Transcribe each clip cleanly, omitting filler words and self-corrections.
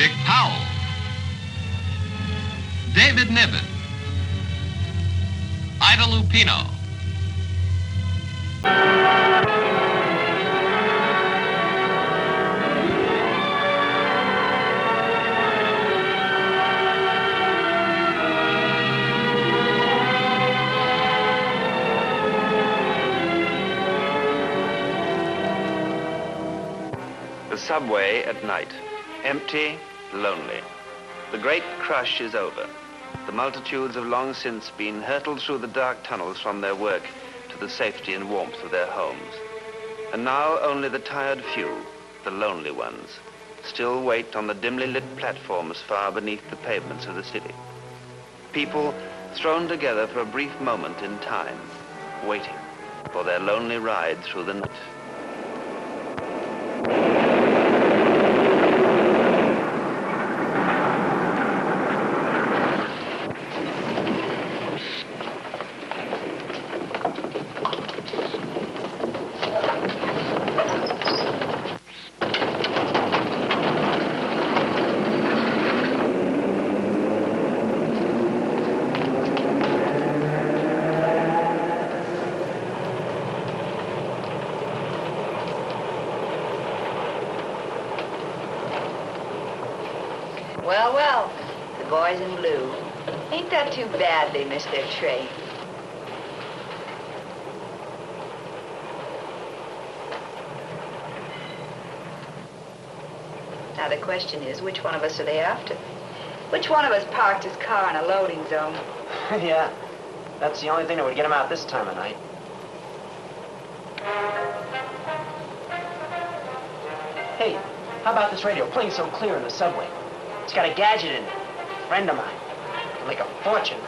Dick Powell, David Niven, Ida Lupino. The subway at night, empty, lonely. The great crush is over. The multitudes have long since been hurtled through the dark tunnels from their work to the safety and warmth of their homes. And now only the tired few, the lonely ones, still wait on the dimly lit platforms far beneath the pavements of the city. People thrown together for a brief moment in time, waiting for their lonely ride through the night. Well, well, the boys in blue. Ain't that too bad they missed their train? Now the question is, which one of us are they after? Which one of us parked his car in a loading zone? Yeah, that's the only thing that would get him out this time of night. Hey, how about this radio playing so clear in the subway? It's got a gadget in it. A friend of mine. It'll make a fortune.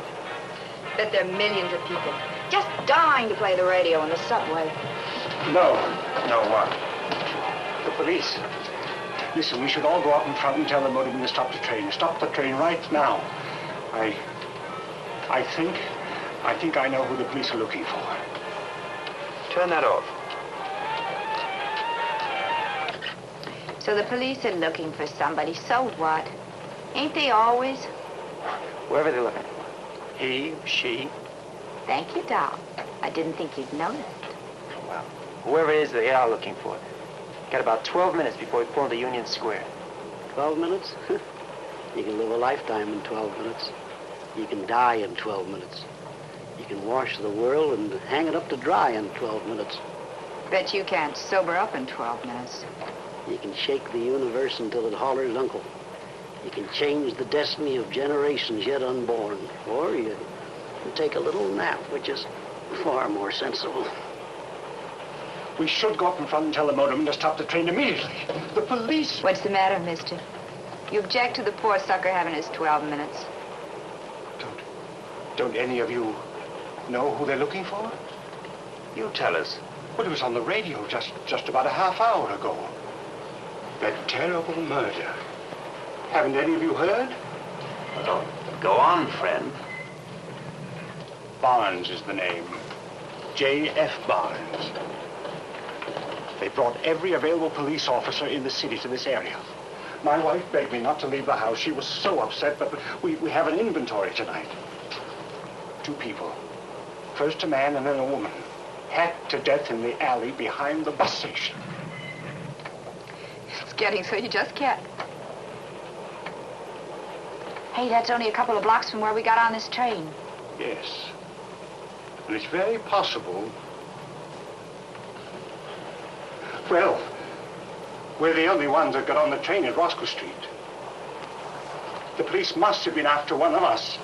Bet there are millions of people just dying to play the radio in the subway. No, what? The police. Listen, we should all go up in front and tell the motorman to stop the train. Stop the train right now. I think I know who the police are looking for. Turn that off. So the police are looking for somebody, so what? Ain't they always? Wherever they're looking for. He, she. Thank you, Doc. I didn't think you'd noticed. Well, whoever it is they are looking for. Got about 12 minutes before we pull into Union Square. 12 minutes? You can live a lifetime in 12 minutes. You can die in 12 minutes. You can wash the world and hang it up to dry in 12 minutes. Bet you can't sober up in 12 minutes. You can shake the universe until it hollers uncle. You can change the destiny of generations yet unborn. Or you can take a little nap, which is far more sensible. We should go up in front and tell the motorman to stop the train immediately. The police... What's the matter, mister? You object to the poor sucker having his 12 minutes. Don't any of you know who they're looking for? You tell us. Well, it was on the radio just about a half hour ago. That terrible murder. Haven't any of you heard? Well, go on, friend. Barnes is the name. J.F. Barnes. They brought every available police officer in the city to this area. My wife begged me not to leave the house. She was so upset, but we have an inventory tonight. 2 people. First a man and then a woman. Hacked to death in the alley behind the bus station. It's getting so you just can't. Hey, that's only a couple of blocks from where we got on this train. Yes. And it's very possible... Well, we're the only ones that got on the train at Roscoe Street. The police must have been after one of us.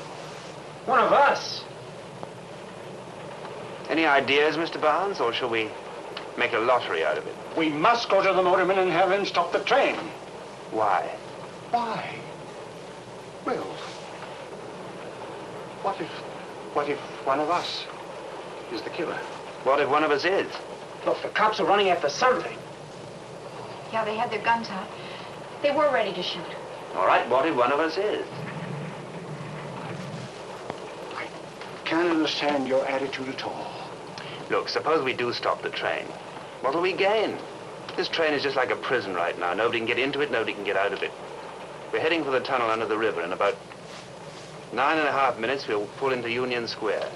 One of us? Any ideas, Mr. Barnes, or shall we make a lottery out of it? We must go to the motorman and have him stop the train. Why? Why? Well, what if one of us is the killer? What if one of us is? Look, the cops are running after something. Yeah, they had their guns out. They were ready to shoot. All right, what if one of us is? I can't understand your attitude at all. Look, suppose we do stop the train. What'll we gain? This train is just like a prison right now. Nobody can get into it, nobody can get out of it. We're heading for the tunnel under the river. In about 9.5 minutes, we'll pull into Union Square.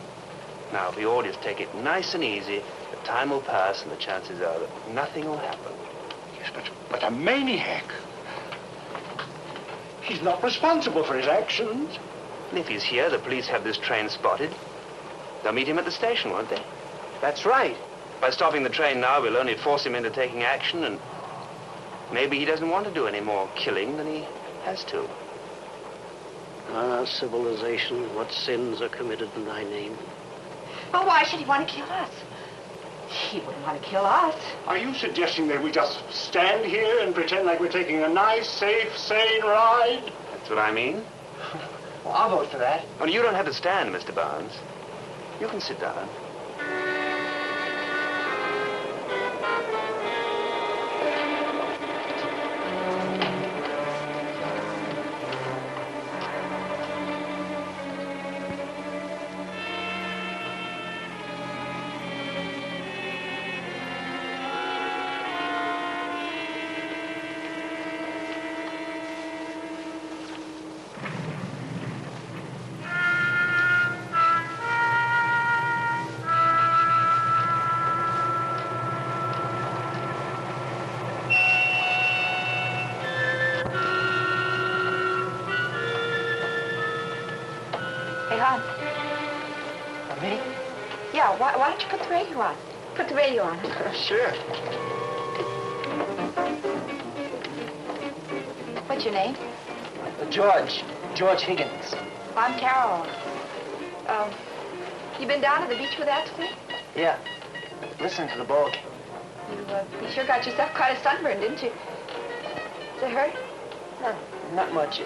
Now, if we all just take it nice and easy, the time will pass and the chances are that nothing will happen. Yes, but a maniac. He's not responsible for his actions. And if he's here, the police have this train spotted. They'll meet him at the station, won't they? That's right. By stopping the train now, we'll only force him into taking action, and maybe he doesn't want to do any more killing than he has to. Ah, civilization, what sins are committed in thy name? Well, why should he want to kill us? He wouldn't want to kill us. Are you suggesting that we just stand here and pretend like we're taking a nice, safe, sane ride? That's what I mean. Well, I'll vote for that. Oh, you don't have to stand, Mr. Barnes. You can sit down. Hey, hon. Me? Yeah, why don't you put the radio on? Put the radio on. Sure. What's your name? George Higgins. I'm Carol. You been down to the beach with that today? Yeah. Listen to the boat. You sure got yourself quite a sunburn, didn't you? Does it hurt? No, not much.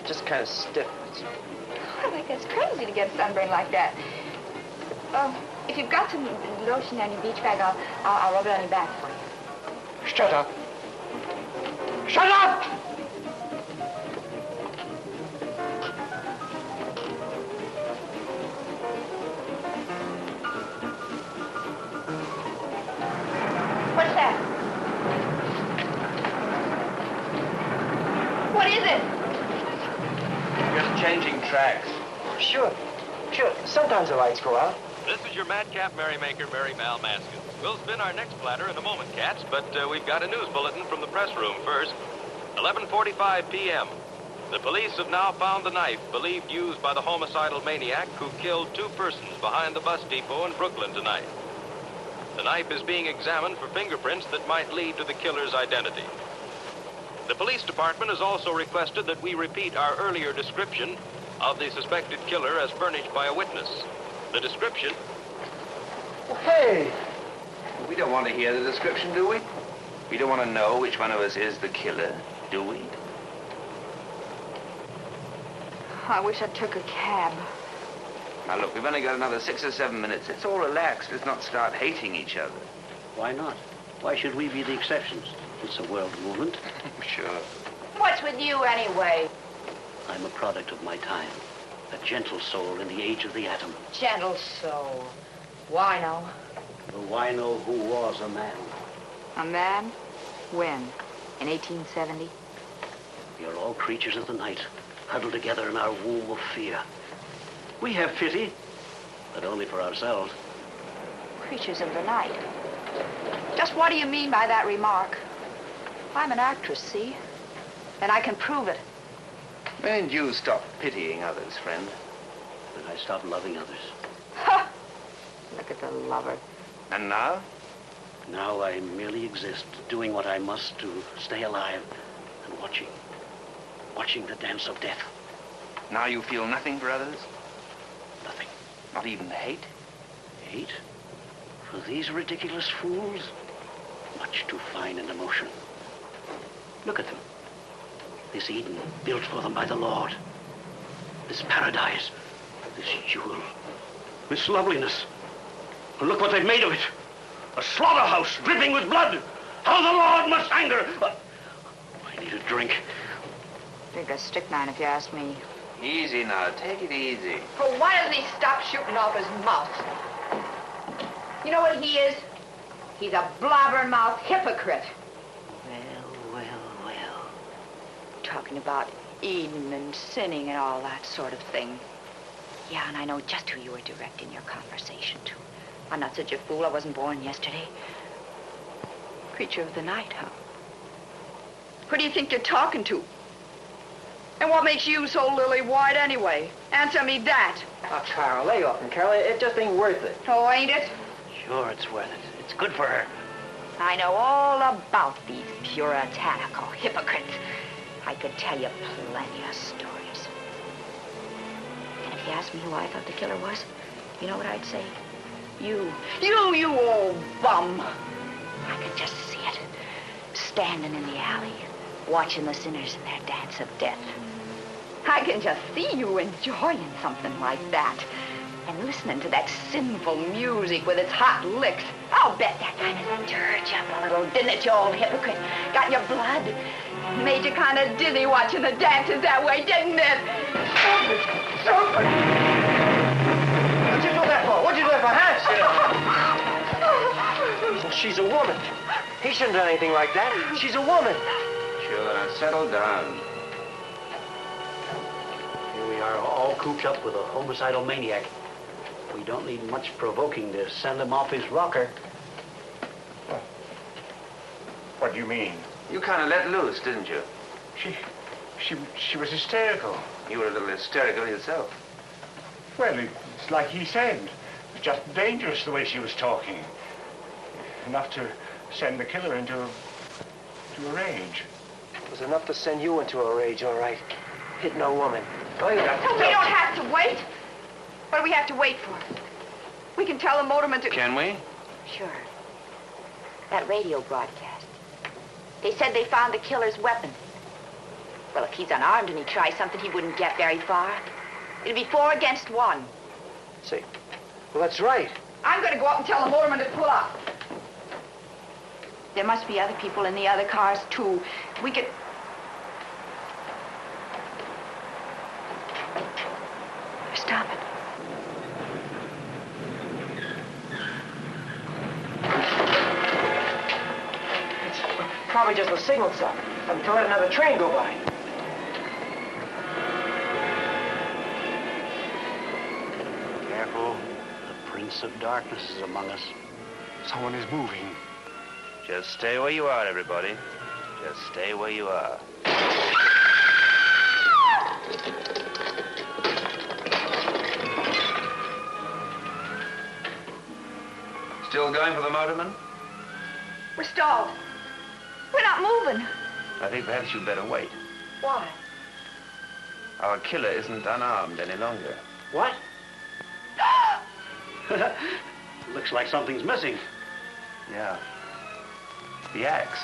Just kind of stiff. I think that's crazy to get a sunburn like that. If you've got some lotion on your beach bag, I'll rub it on your back for you. Shut up. Shut up! What's that? What is it? Just changing tracks. Sure. Sometimes the lights go out. This is your madcap merrymaker, Mary Mal Maskin. We'll spin our next platter in a moment, cats, but we've got a news bulletin from the press room first. 11:45 p.m. The police have now found the knife believed used by the homicidal maniac who killed 2 persons behind the bus depot in Brooklyn tonight. The knife is being examined for fingerprints that might lead to the killer's identity. The police department has also requested that we repeat our earlier description of the suspected killer as furnished by a witness. The description... Well, hey! We don't want to hear the description, do we? We don't want to know which one of us is the killer, do we? I wish I took a cab. Now, look, we've only got another 6 or 7 minutes. Let's all relax. Let's not start hating each other. Why not? Why should we be the exceptions? It's a world movement. Sure. What's with you, anyway? I'm a product of my time. A gentle soul in the age of the atom. Gentle soul. Wino. The wino who was a man. A man? When? In 1870? We are all creatures of the night, huddled together in our womb of fear. We have pity, but only for ourselves. Creatures of the night. Just what do you mean by that remark? I'm an actress, see? And I can prove it. When did you stop pitying others, friend? When I stopped loving others. Ha! Look at the lover. And now? Now I merely exist, doing what I must to stay alive and watching the dance of death. Now you feel nothing for others? Nothing. Not even hate? Hate? For these ridiculous fools? Much too fine an emotion. Look at them. This Eden built for them by the Lord. This paradise. This jewel. This loveliness. And look what they've made of it. A slaughterhouse dripping with blood. How the Lord must anger. I need a drink. Think a strychnine, if you ask me. Easy now. Take it easy. Well, why doesn't he stop shooting off his mouth? You know what he is? He's a blabbermouth hypocrite. Well. Talk talking about Eden and sinning and all that sort of thing. Yeah, and I know just who you were directing your conversation to. I'm not such a fool. I wasn't born yesterday. Creature of the night, huh? Who do you think you're talking to? And what makes you so lily-white anyway? Answer me that. Oh, Carol, lay off him, Carol. It just ain't worth it. Oh, ain't it? Sure, it's worth it. It's good for her. I know all about these puritanical hypocrites. I could tell you plenty of stories. And if you asked me who I thought the killer was, you know what I'd say? You old bum. I could just see it. Standing in the alley, watching the sinners in their dance of death. I can just see you enjoying something like that. And listening to that sinful music with its hot licks. I'll bet that kind of stirred you up a little, didn't it, you old hypocrite? Got your blood? Made you kind of dizzy watching the dances that way, didn't it? What'd you do that for? What'd you do that for, huh? Well, she's a woman. He shouldn't have done anything like that. She's a woman. Sure, settle down. Here we are, all cooped up with a homicidal maniac. We don't need much provoking to send him off his rocker. What do you mean? You kind of let loose, didn't you? She was hysterical. You were a little hysterical yourself. Well, it's like he said. It was just dangerous the way she was talking. Enough to send the killer into a rage. It was enough to send you into a rage, all right. Hitting a woman. Oh, yeah. So we don't have to wait. What do we have to wait for? We can tell the motorman to... Can we? Sure. That radio broadcast. They said they found the killer's weapon. Well, if he's unarmed and he tries something, he wouldn't get very far. It'd be 4 against 1. See, well, that's right. I'm going to go up and tell the motorman to pull up. There must be other people in the other cars, too. We could... Stop it. It's probably just a signal stop. I'm to let another train go by. Careful. The Prince of Darkness is among us. Someone is moving. Just stay where you are, everybody. Just stay where you are. Still going for the motorman? We're stalled. We're not moving. I think perhaps you'd better wait. Why? Our killer isn't unarmed any longer. What? Looks like something's missing. Yeah. The axe.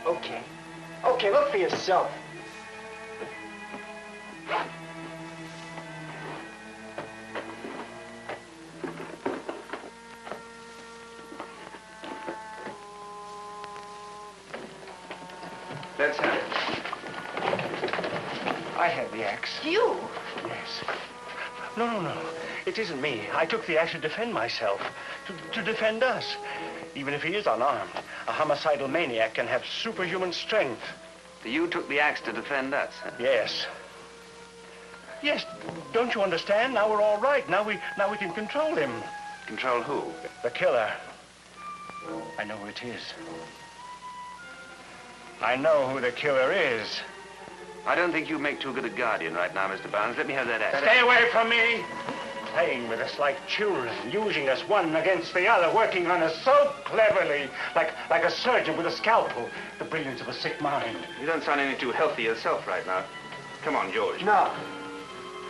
Okay. Okay, look for yourself. Let's have it. I had the axe. You? Yes. No. It isn't me. I took the axe to defend myself. To defend us. Even if he is unarmed, a homicidal maniac can have superhuman strength. You took the axe to defend us, huh? Yes. Yes, don't you understand? Now we're all right. Now we can control him. Control who? The killer. I know who it is. I know who the killer is. I don't think you make too good a guardian right now, Mr. Barnes. Let me have that axe. Stay away from me! Playing with us like children, using us one against the other, working on us so cleverly, like a surgeon with a scalpel. The brilliance of a sick mind. You don't sound any too healthy yourself right now. Come on, George. No.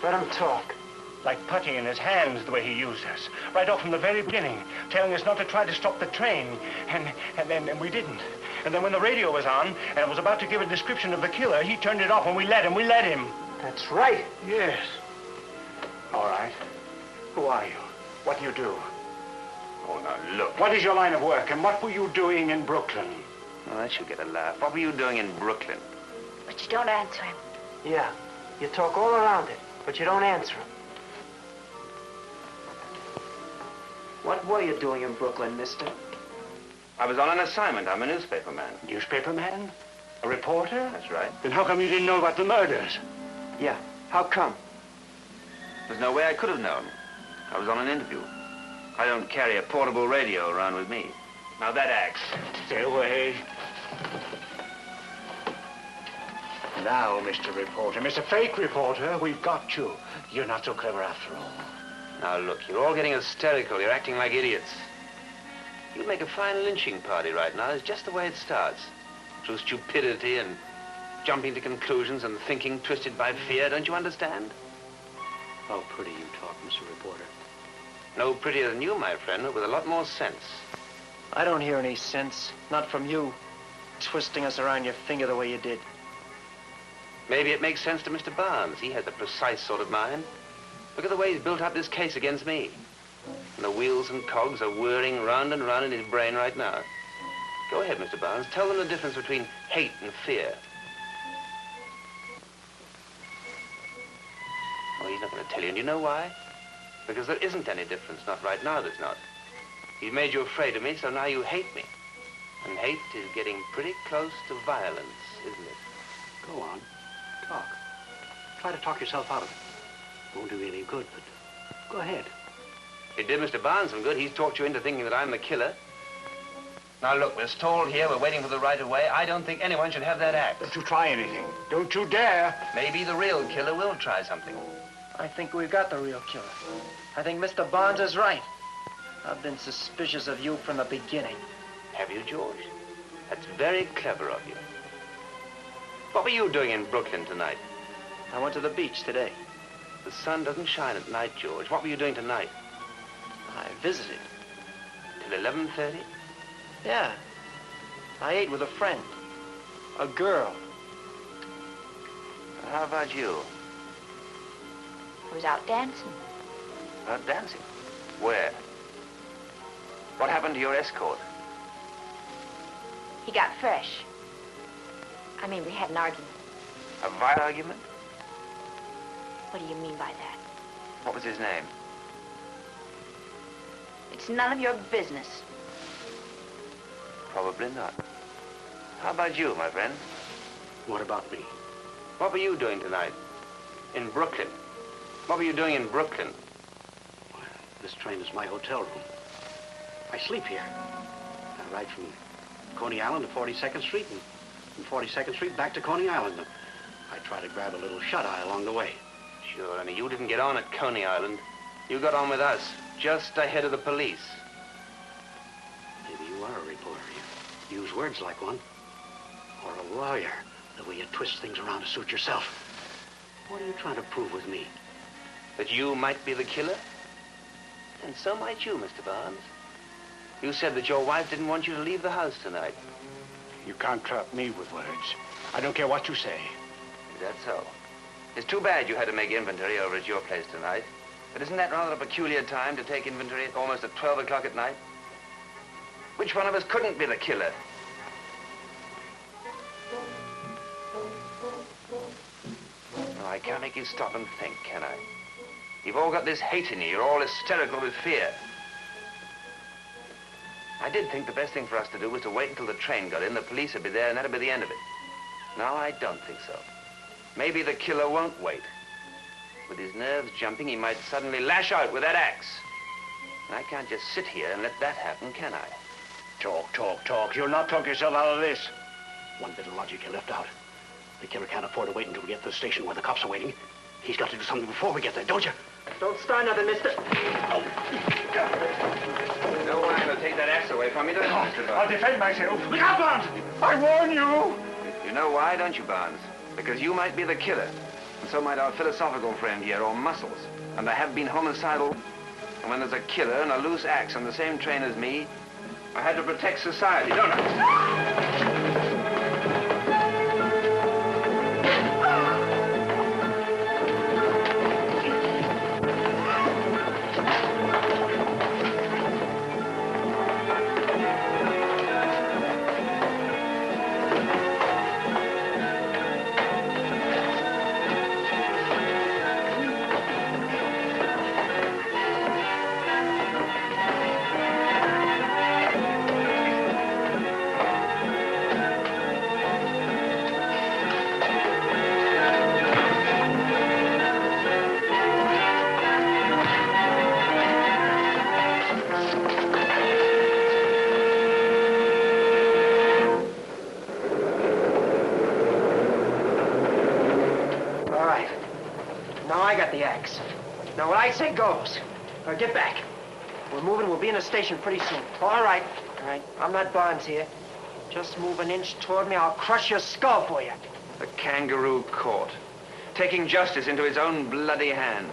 Let him talk. Like putty in his hands, the way he used us. Right off from the very beginning, telling us not to try to stop the train. And we didn't. And then when the radio was on, and it was about to give a description of the killer, he turned it off and we let him. That's right. Yes. All right. Who are you? What do you do? Oh, now, look. What is your line of work, and what were you doing in Brooklyn? Oh, that should get a laugh. What were you doing in Brooklyn? But you don't answer him. Yeah, you talk all around it, but you don't answer him. What were you doing in Brooklyn, mister? I was on an assignment. I'm a newspaper man. Newspaper man? A reporter? That's right. Then how come you didn't know about the murders? Yeah, how come? There's no way I could have known. I was on an interview. I don't carry a portable radio around with me. Now that axe. Stay away. Now, Mr. Reporter, Mr. Fake Reporter, we've got you. You're not so clever after all. Now look, you're all getting hysterical. You're acting like idiots. You'd make a fine lynching party right now. It's just the way it starts. Through stupidity and jumping to conclusions and thinking twisted by fear. Don't you understand? How pretty you talk, Mr. Reporter. No prettier than you, my friend, but with a lot more sense. I don't hear any sense. Not from you. Twisting us around your finger the way you did. Maybe it makes sense to Mr. Barnes. He has a precise sort of mind. Look at the way he's built up this case against me. And the wheels and cogs are whirring round and round in his brain right now. Go ahead, Mr. Barnes. Tell them the difference between hate and fear. Oh, he's not going to tell you. And you know why? Because there isn't any difference. Not right now, there's not. He's made you afraid of me, so now you hate me. And hate is getting pretty close to violence, isn't it? Go on. Talk. Try to talk yourself out of it. Won't do you any good, but go ahead. It did Mr. Barnes some good. He's talked you into thinking that I'm the killer. Now, look, we're stalled here. We're waiting for the right of way. I don't think anyone should have that axe. Don't you try anything. Don't you dare. Maybe the real killer will try something. I think we've got the real killer. I think Mr. Barnes is right. I've been suspicious of you from the beginning. Have you, George? That's very clever of you. What were you doing in Brooklyn tonight? I went to the beach today. The sun doesn't shine at night, George. What were you doing tonight? I visited. Till 11:30? Yeah. I ate with a friend. A girl. How about you? I was out dancing. Out dancing? Where? What happened to your escort? He got fresh. I mean, we had an argument. A violent argument? What do you mean by that? What was his name? It's none of your business. Probably not. How about you, my friend? What about me? What were you doing tonight? In Brooklyn? What were you doing in Brooklyn? Well, this train is my hotel room. I sleep here. I ride from Coney Island to 42nd Street and from 42nd Street back to Coney Island. I try to grab a little shut-eye along the way. Sure, only you didn't get on at Coney Island. You got on with us, just ahead of the police. Maybe you are a reporter. You use words like one. Or a lawyer, the way you twist things around to suit yourself. What are you trying to prove with me? That you might be the killer? And so might you, Mr. Barnes. You said that your wife didn't want you to leave the house tonight. You can't trap me with words. I don't care what you say. Is that so? It's too bad you had to make inventory over at your place tonight. But isn't that rather a peculiar time to take inventory almost at 12 o'clock at night? Which one of us couldn't be the killer? No, I can't make you stop and think, can I? You've all got this hate in you. You're all hysterical with fear. I did think the best thing for us to do was to wait until the train got in, the police would be there, and that'd be the end of it. No, I don't think so. Maybe the killer won't wait. With his nerves jumping, he might suddenly lash out with that axe. And I can't just sit here and let that happen, can I? Talk, talk, talk. You'll not talk yourself out of this. One bit of logic you left out. The killer can't afford to wait until we get to the station where the cops are waiting. He's got to do something before we get there, don't you? Don't start nothing, mister. No way I'm going to take that axe away from you, don't you, Mr. Barnes? I'll defend myself. Look out, Barnes! I warn you! You know why, don't you, Barnes? Because you might be the killer. And so might our philosophical friend here, or Muscles. And I have been homicidal. And when there's a killer and a loose axe on the same train as me, I had to protect society, don't I? tracks. Now, what I say goes. All right, get back. We're moving. We'll be in the station pretty soon. All right. All right. I'm not Bonds here. Just move an inch toward me, I'll crush your skull for you. The kangaroo court, taking justice into its own bloody hands.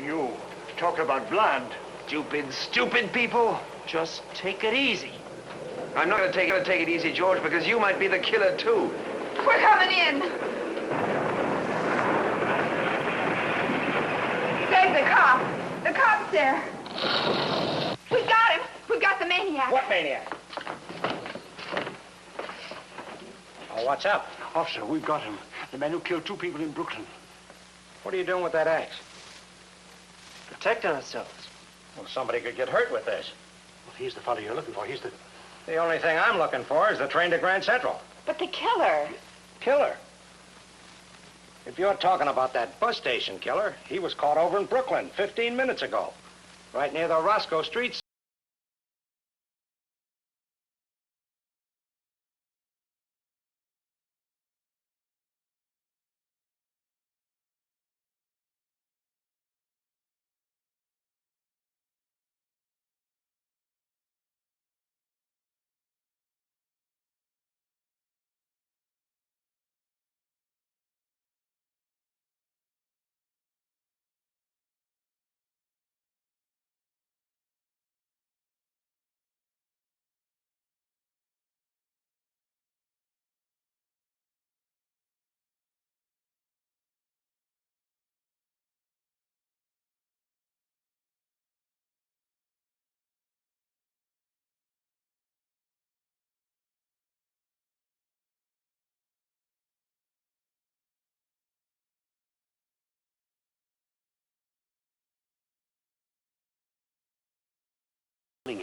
You talk about blood. Stupid, stupid people. Just take it easy. I'm not going to take it easy, George, because you might be the killer, too. We're coming in. There's the cop. The cop's there. We got him. We got the maniac. What maniac? Oh, what's up? Officer, we've got him. The man who killed 2 people in Brooklyn. What are you doing with that axe? Protecting ourselves. Well, somebody could get hurt with this. Well, he's the fellow you're looking for. He's the... The only thing I'm looking for is the train to Grand Central. But the killer. Killer? If you're talking about that bus station killer, he was caught over in Brooklyn 15 minutes ago. Right near the Roscoe Street.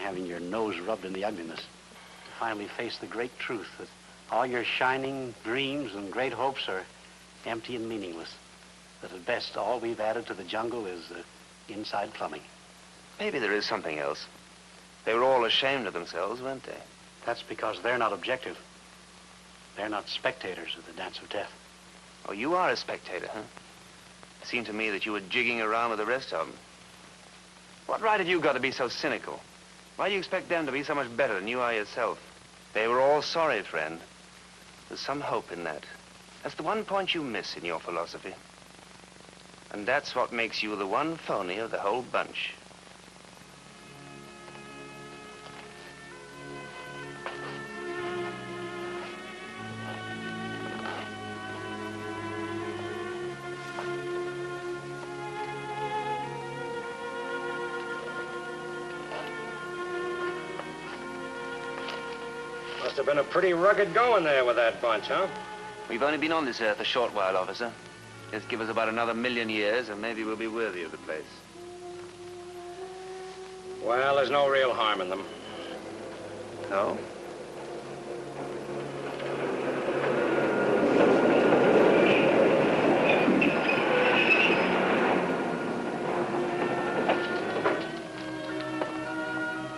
Having your nose rubbed in the ugliness, to finally face the great truth that all your shining dreams and great hopes are empty and meaningless. That at best, all we've added to the jungle is inside plumbing. Maybe there is something else. They were all ashamed of themselves, weren't they? That's because they're not objective. They're not spectators of the dance of death. Oh, you are a spectator, huh? It seemed to me that you were jigging around with the rest of them. What right have you got to be so cynical? Why do you expect them to be so much better than you are yourself? They were all sorry, friend. There's some hope in that. That's the one point you miss in your philosophy. And that's what makes you the one phony of the whole bunch. Must have been a pretty rugged going there with that bunch, huh? We've only been on this earth a short while, officer. Just give us about another 1,000,000 years, and maybe we'll be worthy of the place. Well, there's no real harm in them. No?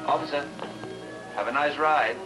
Officer, have a nice ride.